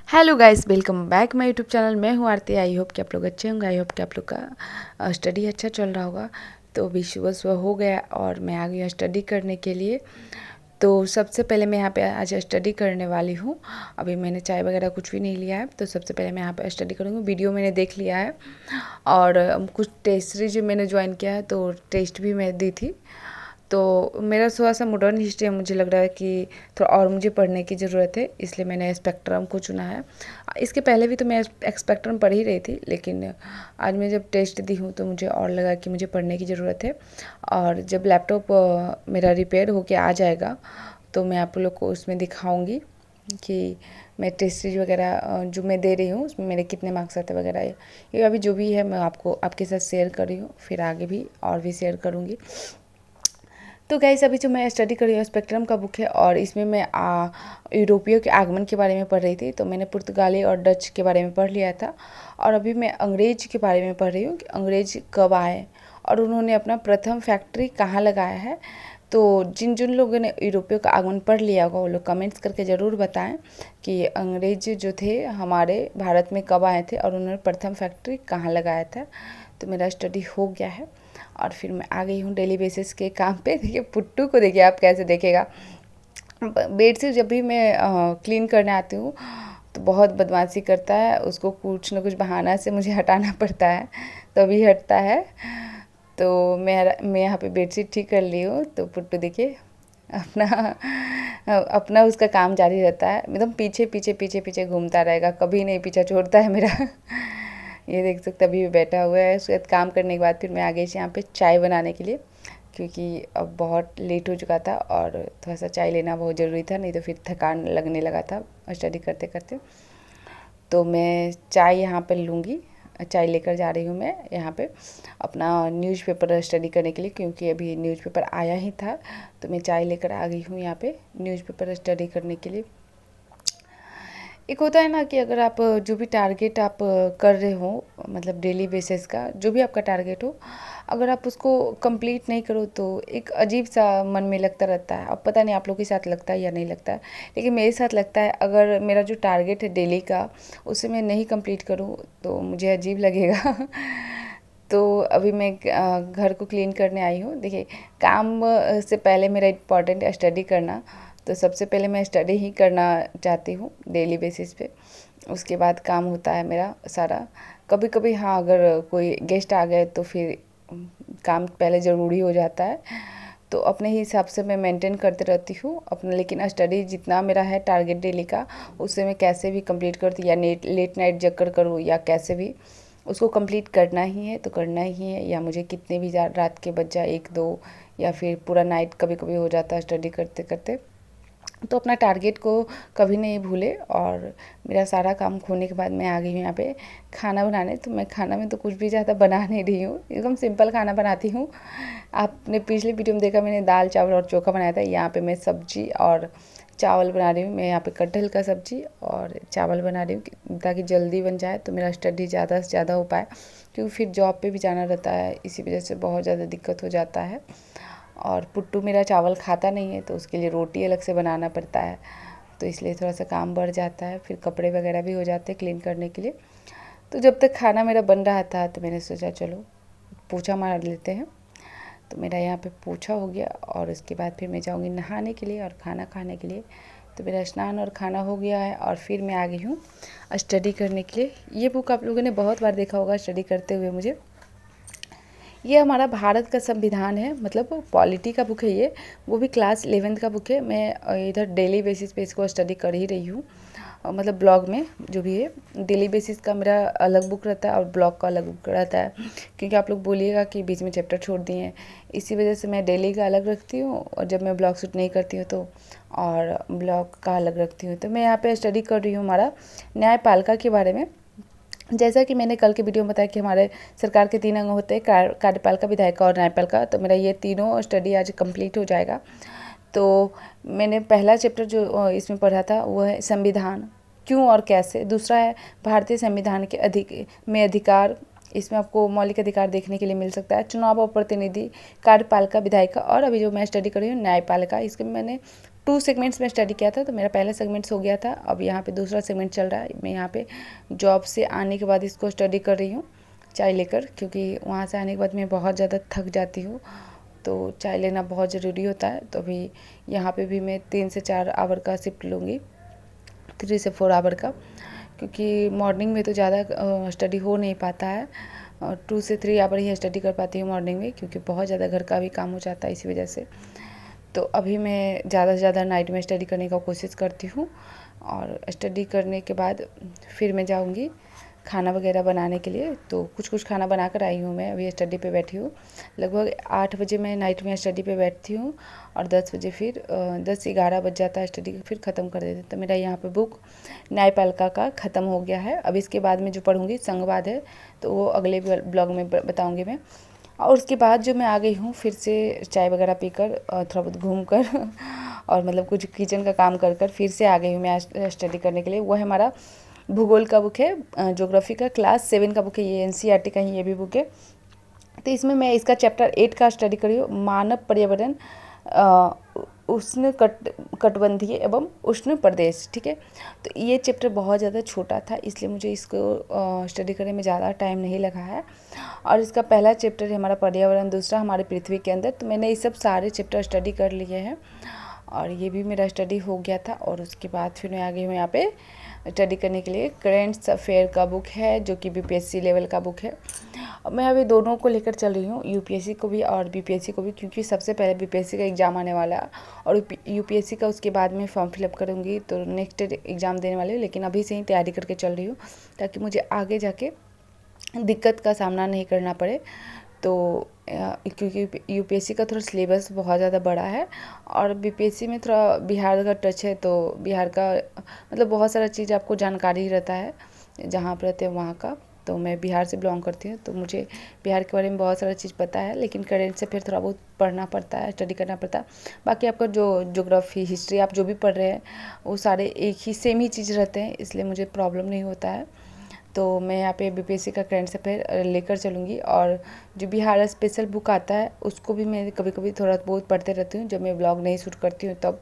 Hello guys, welcome back my YouTube channel. मैं हूँ आरती। I hope कि आप लोग अच्छे होंगे। आई होप कि आप लोग का स्टडी अच्छा चल रहा होगा। तो अभी सुबह सुबह हो गया और मैं आ गई हूँ स्टडी करने के लिए। तो सबसे पहले मैं यहाँ पे आज स्टडी करने वाली हूँ। अभी मैंने चाय वगैरह कुछ भी नहीं लिया है, तो सबसे पहले मैं यहाँ पे स्टडी करूँगी। वीडियो मैंने देख लिया है और कुछ टेस्ट सीरीज मैंने ज्वाइन किया है, तो टेस्ट भी मैं दी थी। तो मेरा थोड़ा सा मॉडर्न हिस्ट्री है, मुझे लग रहा है कि थोड़ा और मुझे पढ़ने की ज़रूरत है, इसलिए मैंने स्पेक्ट्रम को चुना है। इसके पहले भी तो मैं स्पेक्ट्रम पढ़ ही रही थी, लेकिन आज मैं जब टेस्ट दी हूँ तो मुझे और लगा कि मुझे पढ़ने की ज़रूरत है। और जब लैपटॉप मेरा रिपेयर होके आ जाएगा तो मैं आप लोग को उसमें दिखाऊंगी कि मैं टेस्ट सीरीज वगैरह जो मैं दे रही हूँ उसमें मेरे कितने मार्क्स आते वगैरह। ये अभी जो भी है मैं आपको आपके साथ शेयर कर रही हूँ, फिर आगे भी और भी शेयर करूँगी। तो गाइस, अभी जो मैं स्टडी कर रही हूँ स्पेक्ट्रम का बुक है, और इसमें मैं यूरोपियों के आगमन के बारे में पढ़ रही थी। तो मैंने पुर्तगाली और डच के बारे में पढ़ लिया था, और अभी मैं अंग्रेज के बारे में पढ़ रही हूँ कि अंग्रेज कब आए और उन्होंने अपना प्रथम फैक्ट्री कहाँ लगाया है। तो जिन जिन लोगों ने यूरोपियों का आगमन पढ़ लिया होगा वो लोग कमेंट्स करके ज़रूर बताएं कि अंग्रेज जो थे हमारे भारत में कब आए थे और उन्होंने प्रथम फैक्ट्री कहाँ लगाया था। तो मेरा स्टडी हो गया है और फिर मैं आ गई हूँ डेली बेसिस के काम पे। देखिए पुट्टू को, देखिए आप कैसे देखेगा। बेड से जब भी मैं क्लीन करने आती हूँ तो बहुत बदमाशी करता है, उसको कुछ ना कुछ बहाना से मुझे हटाना पड़ता है तभी हटता है। तो मैं यहाँ पे बेडशीट ठीक कर ली हूँ, तो पुट्टू देखिए अपना अपना उसका काम जारी रहता है, एकदम पीछे पीछे पीछे पीछे घूमता रहेगा, कभी नहीं पीछा छोड़ता है मेरा। ये देख सकते अभी भी बैठा हुआ है। उसके बाद काम करने के बाद फिर मैं आ गई यहाँ पे चाय बनाने के लिए, क्योंकि अब बहुत लेट हो चुका था और थोड़ा सा चाय लेना बहुत ज़रूरी था, नहीं तो फिर थकान लगने लगा था स्टडी करते करते। तो मैं चाय यहाँ पर लूँगी, चाय लेकर जा रही हूँ मैं यहाँ पे अपना न्यूज़पेपर स्टडी करने के लिए, क्योंकि अभी न्यूज़पेपर आया ही था। तो मैं चाय लेकर आ गई हूँ यहाँ पे न्यूज़पेपर स्टडी करने के लिए। एक होता है ना कि अगर आप जो भी टारगेट आप कर रहे हो, मतलब डेली बेसिस का जो भी आपका टारगेट हो, अगर आप उसको कंप्लीट नहीं करो तो एक अजीब सा मन में लगता रहता है। अब पता नहीं आप लोग के साथ लगता है या नहीं लगता है, लेकिन मेरे साथ लगता है अगर मेरा जो टारगेट है डेली का उसे मैं नहीं कंप्लीट करूँ तो मुझे अजीब लगेगा। तो अभी मैं घर को क्लीन करने आई हूँ। देखिए काम से पहले मेरा इम्पॉर्टेंट है स्टडी करना, तो सबसे पहले मैं स्टडी ही करना चाहती हूँ डेली बेसिस पे। उसके बाद काम होता है मेरा सारा। कभी कभी हाँ, अगर कोई गेस्ट आ गए तो फिर काम पहले ज़रूरी हो जाता है, तो अपने ही हिसाब से मैं मेंटेन करते रहती हूँ अपना। लेकिन स्टडी जितना मेरा है टारगेट डेली का, उससे मैं कैसे भी कंप्लीट करती, या लेट नाइट जग कर करूँ या कैसे भी उसको कंप्लीट करना ही है तो करना ही है, या मुझे कितने भी रात के बज जाए 1-2, या फिर पूरा नाइट कभी कभी हो जाता है स्टडी करते करते। तो अपना टारगेट को कभी नहीं भूले। और मेरा सारा काम होने के बाद मैं आ गई हूँ यहाँ पे खाना बनाने। तो मैं खाना में तो कुछ भी ज़्यादा बना नहीं रही हूँ, एकदम सिंपल खाना बनाती हूँ। आपने पिछले वीडियो में देखा मैंने दाल चावल और चोखा बनाया था, यहाँ पे मैं सब्जी और चावल बना रही हूँ। मैं यहाँ पे कटहल का सब्जी और चावल बना रही हूँ ताकि जल्दी बन जाए, तो मेरा स्टडी ज़्यादा से ज़्यादा हो पाए, क्योंकि फिर जॉब पे भी जाना रहता है, इसी वजह से बहुत ज़्यादा दिक्कत हो जाता है। और पुट्टू मेरा चावल खाता नहीं है, तो उसके लिए रोटी अलग से बनाना पड़ता है, तो इसलिए थोड़ा सा काम बढ़ जाता है। फिर कपड़े वगैरह भी हो जाते हैं क्लीन करने के लिए। तो जब तक खाना मेरा बन रहा था तो मैंने सोचा चलो पोछा मार लेते हैं। तो मेरा यहाँ पे पोछा हो गया और उसके बाद फिर मैं जाऊँगी नहाने के लिए और खाना खाने के लिए। तो मेरा स्नान और खाना हो गया है और फिर मैं आ गई हूँ स्टडी करने के लिए। ये बुक आप लोगों ने बहुत बार देखा होगा स्टडी करते हुए मुझे। ये हमारा भारत का संविधान है, मतलब पॉलिटी का बुक है ये, वो भी क्लास 11th का बुक है। मैं इधर डेली बेसिस पे इसको स्टडी कर ही रही हूँ, मतलब ब्लॉग में जो भी है डेली बेसिस का मेरा अलग बुक रहता है और ब्लॉग का अलग बुक रहता है, क्योंकि आप लोग बोलिएगा कि बीच में चैप्टर छोड़ दिए हैं, इसी वजह से मैं डेली का अलग रखती हूँ और जब मैं ब्लॉग शूट नहीं करती हूँ तो और ब्लॉग का अलग रखती हूँ। तो मैं यहाँ पे स्टडी कर रही हूँ हमारा न्यायपालिका के बारे में। जैसा कि मैंने कल के वीडियो में बताया कि हमारे सरकार के 3 अंग होते हैं, कार्यपालिका, विधायिका और न्यायपालिका। तो मेरा ये तीनों स्टडी आज कंप्लीट हो जाएगा। तो मैंने पहला चैप्टर जो इसमें पढ़ा था वो है संविधान क्यों और कैसे। दूसरा है भारतीय संविधान के अधिकार, इसमें आपको मौलिक अधिकार देखने के लिए मिल सकता है। चुनाव और प्रतिनिधि, कार्यपालिका, विधायिका, और अभी जो मैं स्टडी कर रही हूँ न्यायपालिका, इसके मैंने 2 सेगमेंट्स में स्टडी किया था, तो मेरा पहला सेगमेंट्स हो गया था। अब यहाँ पे दूसरा सेगमेंट चल रहा है। मैं यहाँ पे जॉब से आने के बाद इसको स्टडी कर रही हूँ चाय लेकर, क्योंकि वहाँ से आने के बाद मैं बहुत ज़्यादा थक जाती हूँ, तो चाय लेना बहुत ज़रूरी होता है। तो अभी यहाँ पे भी मैं 3 से 4 आवर का शिफ्ट लूँगी, 3 से 4 आवर का, क्योंकि मॉर्निंग में तो ज़्यादा स्टडी हो नहीं पाता है। 2 से 3 आवर ही स्टडी कर पाती हूँ मॉर्निंग में, क्योंकि बहुत ज़्यादा घर का भी काम हो जाता है इसी वजह से। तो अभी मैं ज़्यादा से ज़्यादा नाइट में स्टडी करने का कोशिश करती हूँ, और स्टडी करने के बाद फिर मैं जाऊँगी खाना वगैरह बनाने के लिए। तो कुछ खाना बना कर आई हूँ। मैं अभी स्टडी पे बैठी हूँ। लगभग 8 बजे मैं नाइट में स्टडी पे बैठती हूँ, और 10 बजे फिर 10-11 बज जाता है स्टडी फिर ख़त्म कर देती हूँ। तो मेरा यहाँ पे बुक न्यायपालिका का ख़त्म हो गया है। अब इसके बाद में जो पढ़ूँगी संघवाद है, तो वो अगले ब्लॉग में बताऊँगी मैं। और उसके बाद जो मैं आ गई हूँ फिर से चाय वगैरह पीकर थोड़ा बहुत घूम कर और मतलब कुछ किचन का काम कर फिर से आ गई हूँ मैं स्टडी करने के लिए। वो है हमारा भूगोल का बुक है, ज्योग्राफी का क्लास 7 का बुक है, ये NCERT का ही ये भी बुक है। तो इसमें मैं इसका चैप्टर 8 का स्टडी कर रही हूँ, मानव पर्यावरण उष्ण कटिबंधीय एवं उष्ण प्रदेश। ठीक है, तो ये चैप्टर बहुत ज़्यादा छोटा था, इसलिए मुझे इसको स्टडी करने में ज़्यादा टाइम नहीं लगा है। और इसका पहला चैप्टर है हमारा पर्यावरण, दूसरा हमारे पृथ्वी के अंदर। तो मैंने ये सब सारे चैप्टर स्टडी कर लिए हैं, और ये भी मेरा स्टडी हो गया था। और उसके बाद फिर मैं आ गई हूँ यहाँ पे स्टडी करने के लिए। करेंट्स अफेयर का बुक है, जो कि BPSC लेवल का बुक है। मैं अभी दोनों को लेकर चल रही हूँ, UPSC को भी और BPSC को भी, क्योंकि सबसे पहले BPSC का एग्ज़ाम आने वाला है, और UPSC का उसके बाद में फॉर्म फिलअप करूँगी, तो नेक्स्ट एग्ज़ाम देने वाली हूँ। लेकिन अभी से ही तैयारी करके चल रही हूँ, ताकि मुझे आगे जाके दिक्कत का सामना नहीं करना पड़े। तो क्योंकि UPSC का थोड़ा सिलेबस बहुत ज़्यादा बड़ा है, और BPSC में थोड़ा बिहार का टच है, तो बिहार का मतलब बहुत सारा चीज़ आपको जानकारी रहता है जहाँ आप रहते हैं वहाँ का। तो मैं बिहार से बिलोंग करती हूँ, तो मुझे बिहार के बारे में बहुत सारा चीज़ पता है, लेकिन करेंट से फिर थोड़ा बहुत पढ़ना पड़ता है, स्टडी करना पड़ता है। बाकी आपका जो ज्योग्राफी, हिस्ट्री आप जो भी पढ़ रहे हैं, वो सारे एक ही सेम ही चीज़ रहते हैं, इसलिए मुझे प्रॉब्लम नहीं होता है। तो मैं यहाँ पे BPSC का करेंट अफेयर लेकर चलूँगी, और जो बिहार स्पेशल बुक आता है उसको भी मैं कभी कभी थोड़ा बहुत पढ़ते रहती हूँ, जब मैं ब्लॉग नहीं शूट करती हूँ तब।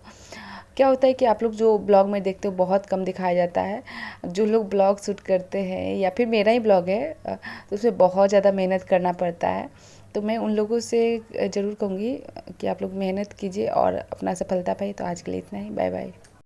क्या होता है कि आप लोग जो ब्लॉग में देखते हो बहुत कम दिखाया जाता है। जो लोग ब्लॉग शूट करते हैं, या फिर मेरा ही ब्लॉग है, तो उसमें बहुत ज़्यादा मेहनत करना पड़ता है। तो मैं उन लोगों से ज़रूर कहूँगी कि आप लोग मेहनत कीजिए और अपना सफलता पाइए। तो आज के लिए इतना ही, बाय बाय।